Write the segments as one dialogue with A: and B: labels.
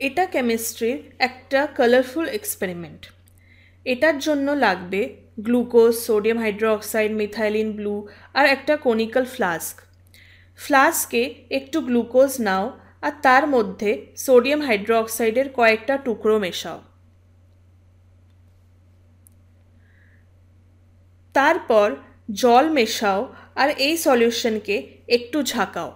A: এটা কেমিস্ট্রির একটা কালারফুল এক্সপেরিমেন্ট। এটার জন্য লাগবে glucose, sodium hydroxide, methylene blue আর একটা কনিক্যাল ফ্লাস্ক। ফ্লাস্কে একটু গ্লুকোজ নাও আর তার মধ্যে সোডিয়াম হাইড্রোক্সাইডের কয়েকটা টুকরো মেশাও। তারপর জল মেশাও আর এই সলিউশনকে একটু ঝাঁকাও।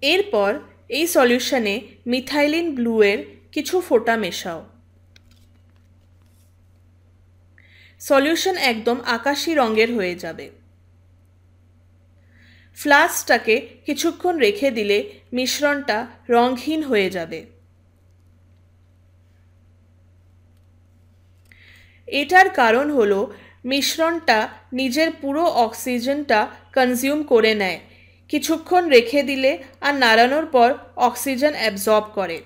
A: এরপর এই সলিউশনে মিথাইলিন ব্লুয়ের কিছু ফোঁটা মেশাও। সলিউশন একদম আকাশি রঙের হয়ে যাবে। ফ্লাস্কটাকে কিছুক্ষণ রেখে দিলে মিশ্রণটা রঙহীন হয়ে যাবে। এটার কারণ হলো মিশ্রণটা নিজের পুরো অক্সিজেনটা কনজিউম করে নেয়, কিছুক্ষণ রেখে দিলে আর নাড়ানোর পর অক্সিজেন অ্যাবজর্ব করে।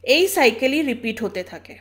A: এই সাইকেলই রিপিট হতে থাকে।